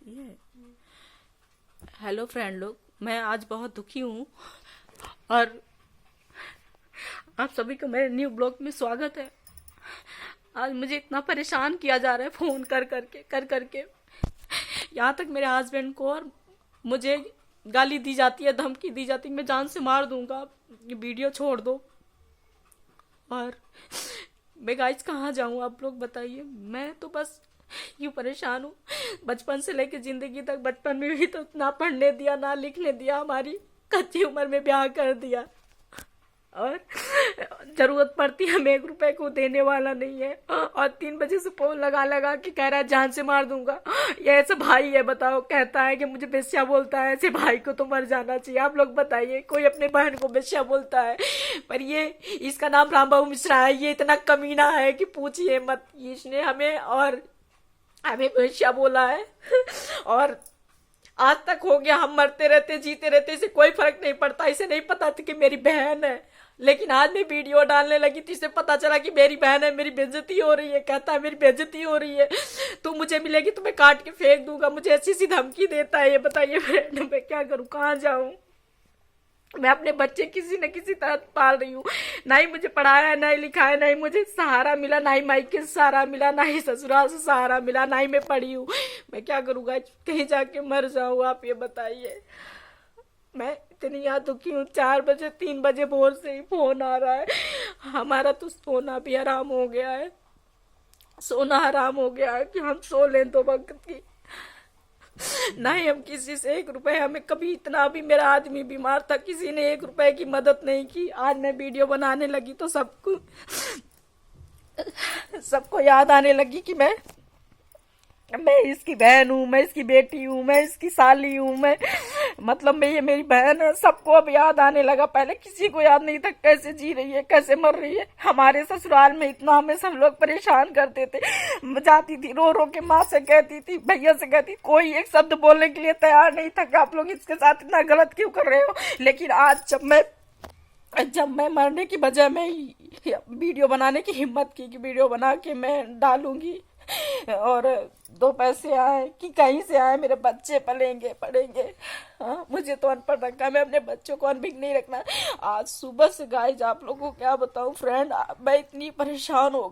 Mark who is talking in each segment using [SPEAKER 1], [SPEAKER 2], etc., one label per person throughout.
[SPEAKER 1] रहती है। Hello friend लोग, मैं आज बहुत दुखी हूँ और आप सभी को मेरे न्यू ब्लॉग में स्वागत है। आज मुझे इतना परेशान किया जा रहा है फ़ोन कर करके यहाँ तक मेरे हस्बैंड को और मुझे गाली दी जाती है, धमकी दी जाती है, मैं जान से मार दूंगा, ये वीडियो छोड़ दो। और मैं गाइस कहाँ जाऊँ, आप लोग बताइए। मैं तो बस यूँ परेशान हूँ, बचपन से लेकर जिंदगी तक। बचपन में भी तो ना पढ़ने दिया ना लिखने दिया, हमारी कच्ची उम्र में ब्याह कर दिया और जरूरत पड़ती है हमें 1 रुपए को देने वाला नहीं है और 3 बजे से फोन लगा के कह रहा है जान से मार दूंगा। ये ऐसा भाई है, बताओ, कहता है कि मुझे बेश्या बोलता है। ऐसे भाई को तो मर जाना चाहिए। आप लोग बताइए, कोई अपने बहन को बेश्या बोलता है? पर ये, इसका नाम रामबाबू मिश्रा है, ये इतना कमीना है कि पूछिए मत। इसने हमें बेश्या बोला है और आज तक हो गया, हम मरते रहते जीते रहते, इसे कोई फर्क नहीं पड़ता। इसे नहीं पता था कि मेरी बहन है, लेकिन आज मैं वीडियो डालने लगी तो इसे पता चला कि मेरी बहन है, मेरी बेइज्जती हो रही है। कहता है मेरी बेइज्जती हो रही है, तू मुझे मिलेगी तो मैं काट के फेंक दूंगा। मुझे ऐसी सी धमकी देता है। ये बताइए फ्रेंड, मैं क्या करूँ, कहाँ जाऊँ? मैं अपने बच्चे किसी न किसी तरह पाल रही हूँ। ना ही मुझे पढ़ाया, ना ही लिखाया, ना ही मुझे सहारा मिला, ना ही मायके से सहारा मिला, ना ही ससुराल से सहारा मिला, ना ही मैं पढ़ी हूँ। मैं क्या करूँगा, कहीं जाके मर जाऊँ? आप ये बताइए। मैं इतनी यहाँ दुखी हूँ। 4 बजे 3 बजे भोर से ही फोन आ रहा है। हमारा तो सोना भी हराम हो गया है, सोना हराम हो गया है कि हम सो लें 2 वक्त की। ना ही हम किसी से 1 रुपए, हमें कभी इतना, भी मेरा आदमी बीमार था, किसी ने 1 रुपए की मदद नहीं की। आज मैं वीडियो बनाने लगी तो सबको याद आने लगी कि मैं इसकी बहन हूँ, मैं इसकी बेटी हूँ, मैं इसकी साली हूँ, मतलब ये मेरी बहन है। सबको अब याद आने लगा। पहले किसी को याद नहीं था कैसे जी रही है, कैसे मर रही है। हमारे ससुराल में इतना हमें सब लोग परेशान करते थे। जाती थी रो रो के, माँ से कहती थी, भैया से कहती, कोई एक शब्द बोलने के लिए तैयार नहीं था कि आप लोग इसके साथ इतना गलत क्यों कर रहे हो। लेकिन आज जब मैं मरने की बजाय मैं वीडियो बनाने की हिम्मत की कि वीडियो बना के मैं डालूंगी और 2 पैसे आए कि कहीं से आए, मेरे बच्चे पलेंगे पढ़ेंगे। हाँ, मुझे तो अनपढ़ रखा है, मैं अपने बच्चों को अनभिज्ञ नहीं रखना। आज सुबह से गाइस आप लोगों को क्या बताऊं फ्रेंड, मैं इतनी परेशान हो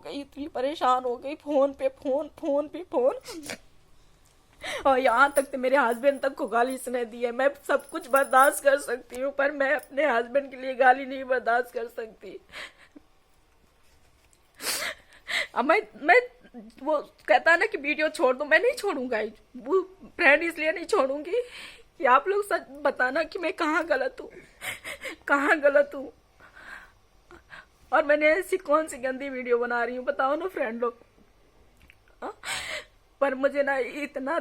[SPEAKER 1] गई, फोन पे फोन और यहाँ तक तो मेरे हस्बैंड तक को गाली इसने दी है। मैं सब कुछ बर्दाश्त कर सकती हूँ, पर मैं अपने हस्बैंड के लिए गाली नहीं बर्दाश्त कर सकती। अब मैं वो कहता है ना कि वीडियो छोड़ दो, मैं नहीं छोड़ूंगा। वो फ्रेंड इसलिए नहीं छोड़ूंगी कि आप लोग सच बताना कि मैं कहाँ गलत हूँ और मैंने ऐसी कौन सी गंदी वीडियो बना रही हूँ, बताओ ना फ्रेंड लोग। पर मुझे ना इतना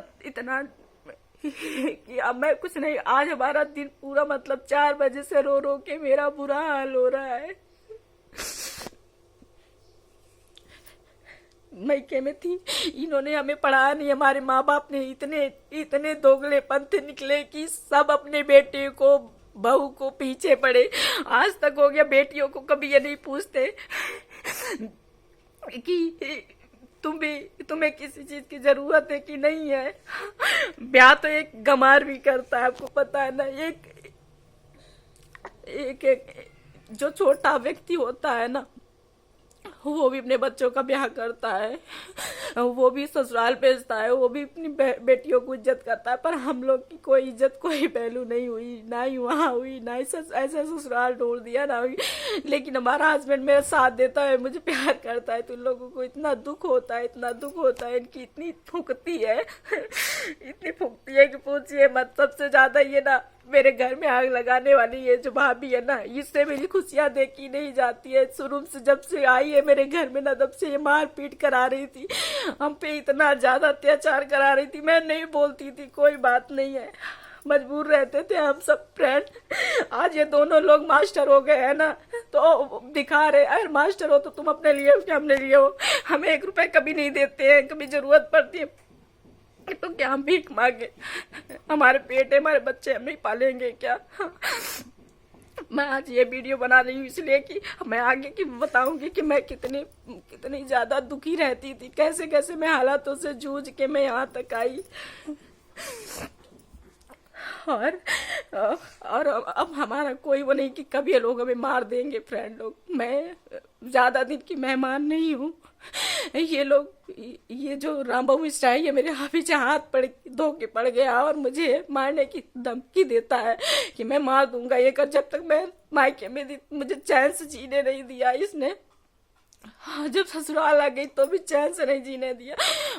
[SPEAKER 1] कि अब मैं कुछ नहीं। आज हमारा दिन पूरा, मतलब 4 बजे से रो रो के मेरा बुरा हाल हो रहा है। मैके में थी, इन्होंने हमें पढ़ाया नहीं। हमारे माँ बाप ने इतने दोगले पंथ निकले कि सब अपने बेटे को, बहू को पीछे पड़े। आज तक हो गया, बेटियों को कभी ये नहीं पूछते कि तुम्हें किसी चीज की जरूरत है कि नहीं है। ब्याह तो एक गमार भी करता है, आपको पता है ना। एक जो छोटा व्यक्ति होता है ना, वो भी अपने बच्चों का ब्याह करता है, वो भी ससुराल भेजता है, वो भी अपनी बेटियों को इज्जत करता है। पर हम लोग की कोई इज्जत, कोई वैल्यू नहीं हुई, ना ही वहाँ हुई, ना ही ऐसा ससुराल ढूंढ दिया ना हुई। लेकिन हमारा हस्बैंड मेरा साथ देता है, मुझे प्यार करता है। तो इन लोगों को इतना दुख होता है, इनकी इतनी फूकती है कि पूछिए मत। सबसे ज्यादा ये ना मेरे घर में आग लगाने वाली ये जो भाभी है ना, इससे मेरी खुशियां देखी नहीं जाती है। शुरू से जब से आई है मेरे घर में ना, तब से ये मार पीट करा रही थी, हम पे इतना ज्यादा अत्याचार करा रही थी। मैं नहीं बोलती थी, कोई बात नहीं है, मजबूर रहते थे हम सब फ्रेंड। आज ये दोनों लोग मास्टर हो गए हैं ना, तो दिखा रहे, अरे मास्टर हो तो तुम अपने लिए हो क्या हमने लिए हो? हमें 1 रुपए कभी नहीं देते हैं, कभी जरूरत पड़ती है तो क्या हम भीख मांगे? हमारे पेट है, हमारे बच्चे हम नहीं पालेंगे क्या? मैं आज ये वीडियो बना रही हूँ इसलिए कि मैं आगे की बताऊंगी कि मैं कितनी ज्यादा दुखी रहती थी, कैसे मैं हालातों से जूझ के मैं यहाँ तक आई। और और अब हमारा कोई वो नहीं कि कभी ये लोग हमें मार देंगे। फ्रेंड लोग, मैं ज्यादा दिन की मेहमान नहीं हूँ। ये लोग, ये जो रामबाबू मिश्रा है, ये मेरे पीछे हाथ पड़ धो के पड़ गया और मुझे मारने की धमकी देता है कि मैं मार दूंगा ये कर। जब तक मैं मायके में थी मुझे चैन से जीने नहीं दिया इसने। हाँ, जब ससुराल आ गई तो भी चैन से नहीं जीने दिया।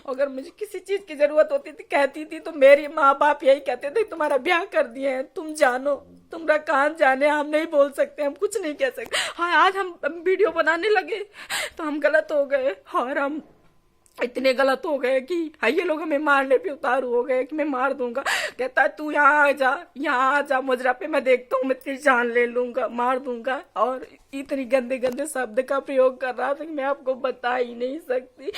[SPEAKER 1] अगर मुझे किसी चीज की जरूरत होती थी, कहती थी, तो मेरे माँ बाप यही कहते थे तुम्हारा ब्याह कर दिए हैं, तुम जानो, तुम्हारा कान जाने, हम नहीं बोल सकते, हम कुछ नहीं कह सकते। हाँ, आज हम वीडियो बनाने लगे तो हम गलत हो गए, और हम इतने गलत हो गए कि हाँ, ये लोग हमें मारने पे उतारू हो गए कि मैं मार दूंगा। कहता है तू यहाँ आ जा, यहाँ आ जा मुजरा पे, मैं देखता हूँ, मैं तेरी जान ले लूंगा, मार दूंगा। और इतनी गंदे गंदे शब्द का प्रयोग कर रहा था कि मैं आपको बता ही नहीं सकती।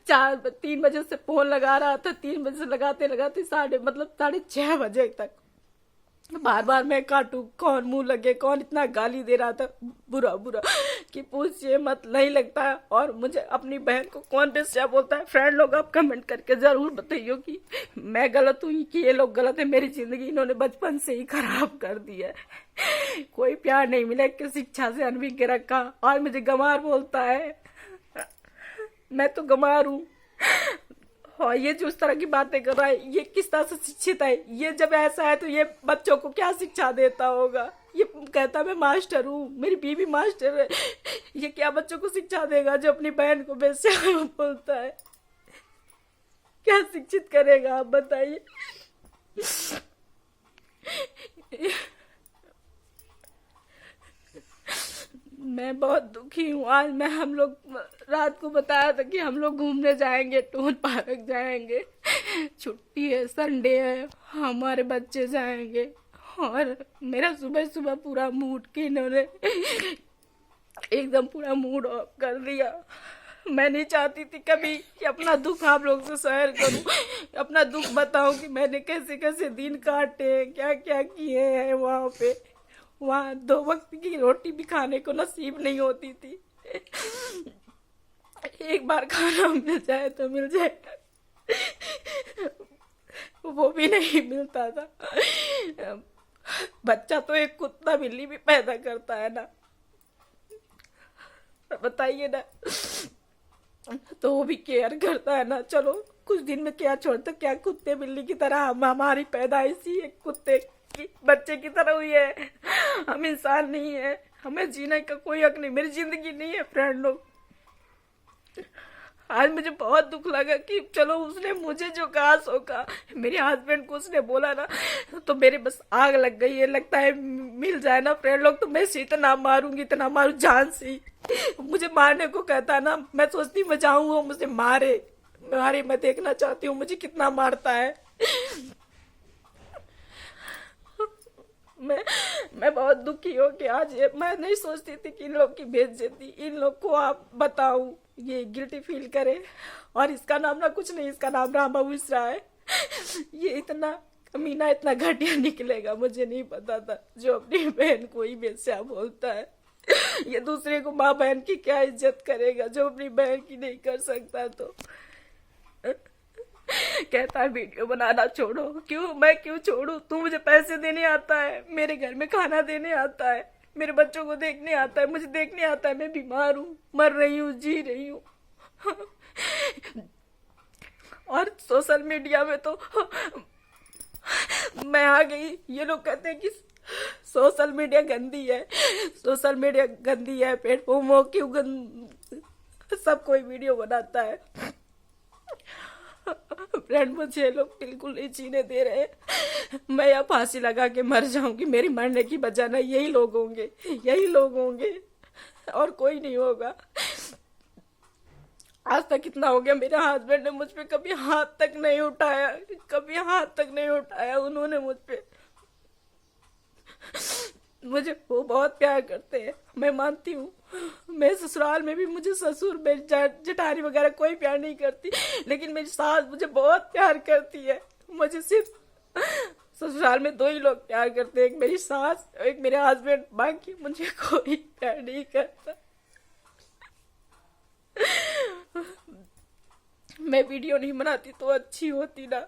[SPEAKER 1] 3 बजे से फोन लगा रहा था, 3 बजे से लगाते लगाते साढ़े 6 बजे तक बार बार मैं काटू, कौन मुंह लगे, कौन इतना गाली दे रहा था बुरा बुरा कि पूछिए मत, नहीं लगता है। और मुझे अपनी बहन को कौन बेस्या बोलता है। फ्रेंड लोग आप कमेंट करके जरूर बताइए कि मैं गलत हूँ कि ये लोग गलत है। मेरी जिंदगी इन्होंने बचपन से ही खराब कर दी है। कोई प्यार नहीं मिला कि शिक्षा से अनभिज्ञ के रखा, और मुझे गंवार बोलता है। मैं तो गंवार हूँ। और ये जो इस तरह की बातें कर रहा है, ये किस तरह से शिक्षित है? ये जब ऐसा है तो ये बच्चों को क्या शिक्षा देता होगा? ये कहता मैं मास्टर हूँ, मेरी बीवी मास्टर है, ये क्या बच्चों को शिक्षा देगा जो अपनी बहन को बेस्या बोलता है? क्या शिक्षित करेगा आप बताइए। मैं बहुत दुखी हूँ। आज हम लोग रात को बताया था कि हम लोग घूमने जाएंगे, टूर पार्क जाएंगे, छुट्टी है, संडे है, हमारे बच्चे जाएंगे। और मेरा सुबह सुबह पूरा मूड की इन्होंने एकदम पूरा मूड ऑफ कर दिया। मैं नहीं चाहती थी कभी कि अपना दुख आप लोग से शेयर करूं, अपना दुख बताऊं कि मैंने कैसे कैसे दिन काटे, क्या क्या किए हैं वहाँ पे। वहाँ 2 वक्त की रोटी भी खाने को नसीब नहीं होती थी। एक बार खाना मिल जाए तो मिल जाए, वो भी नहीं मिलता था। बच्चा तो एक कुत्ता बिल्ली भी पैदा करता है ना, बताइए ना, तो वो भी केयर करता है ना। चलो कुछ दिन में क्या छोड़ते, क्या कुत्ते बिल्ली की तरह हमारी पैदाइश ही एक कुत्ते की बच्चे की तरह हुई है। हम इंसान नहीं है, हमें जीने का कोई हक नहीं, मेरी जिंदगी नहीं है। फ्रेंड लोग, आज मुझे बहुत दुख लगा कि चलो उसने मुझे जो कहा सो कहा। मेरे हस्बैंड को उसने बोला ना तो मेरे बस आग लग गई है। लगता है मिल जाए ना फ्रेंड लोग तो मैं इसे इतना मारूंगी, इतना मारू जान से। मुझे मारने को कहता है ना, मैं सोचती मैं जाऊँ वो मुझे मारे, मैं देखना चाहती हूँ मुझे कितना मारता है। मैं बहुत दुखी हो कि आज मैं नहीं सोचती थी कि इन लोग की बेइज्जती इन लोग को आप बताऊं, ये गिल्टी फील करे। और इसका नाम ना कुछ नहीं, इसका नाम रामबाबू मिश्रा है। ये इतना कमीना, इतना घटिया निकलेगा मुझे नहीं पता था, जो अपनी बहन को ही बेस्या बोलता है। ये दूसरे को माँ बहन की क्या इज्जत करेगा जो अपनी बहन की नहीं कर सकता। तो कहता है वीडियो बनाना छोड़ो। क्यों, मैं क्यों छोड़ू? तू मुझे पैसे देने आता है, मेरे घर में खाना देने आता है, मेरे बच्चों को देखने आता है, मुझे देखने आता है मैं बीमार हूँ, मर रही हूँ, जी रही हूँ। और सोशल मीडिया में तो मैं आ गई। ये लोग कहते हैं कि सोशल मीडिया गंदी है, सोशल मीडिया गंदी है, प्लेटफॉर्म हो क्यों सब कोई वीडियो बनाता है। फ्रेंड, मुझे लोग बिल्कुल नहीं जीने दे रहे। मैं या फांसी लगा के मर जाऊंगी, मेरी मरने की वजह ना यही लोग होंगे, यही लोग होंगे और कोई नहीं होगा। आज तक इतना हो गया, मेरे हस्बैंड ने मुझ पे कभी हाथ तक नहीं उठाया, कभी हाथ तक नहीं उठाया उन्होंने मुझ पे। मुझे वो बहुत प्यार करते हैं, मैं मानती हूँ। मैं ससुराल में भी मुझे ससुर मेरी जेठानी वगैरह कोई प्यार नहीं करती, लेकिन मेरी सास मुझे बहुत प्यार करती है। मुझे सिर्फ ससुराल में 2 ही लोग प्यार करते हैं, एक मेरी सास, एक मेरे हस्बैंड, बाकी मुझे कोई प्यार नहीं करता। मैं वीडियो नहीं बनाती तो अच्छी होती ना।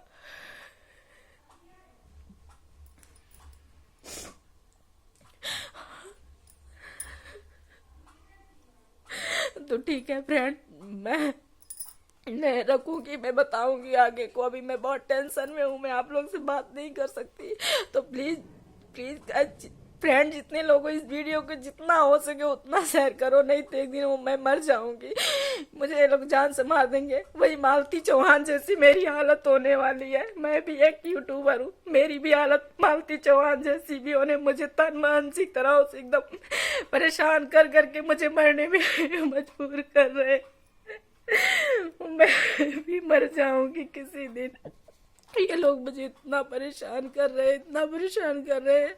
[SPEAKER 1] तो ठीक है फ्रेंड, मैं रखूंगी, मैं बताऊंगी आगे को। अभी मैं बहुत टेंशन में हूँ, मैं आप लोग से बात नहीं कर सकती। तो प्लीज प्लीज फ्रेंड, जितने लोगों इस वीडियो को जितना हो सके उतना शेयर करो, नहीं तो एक दिन वो मैं मर जाऊंगी, मुझे ये लोग जान से मार देंगे। वही मालती चौहान जैसी मेरी हालत होने वाली है। मैं भी एक यूट्यूबर हूँ, मेरी भी हालत मालती चौहान जैसी भी होने, मुझे तन मानसिक तरह से एकदम परेशान कर करके मुझे मरने में मजबूर कर रहे। मैं भी मर जाऊंगी किसी दिन। ये लोग मुझे इतना परेशान कर रहे हैं, इतना परेशान कर रहे हैं।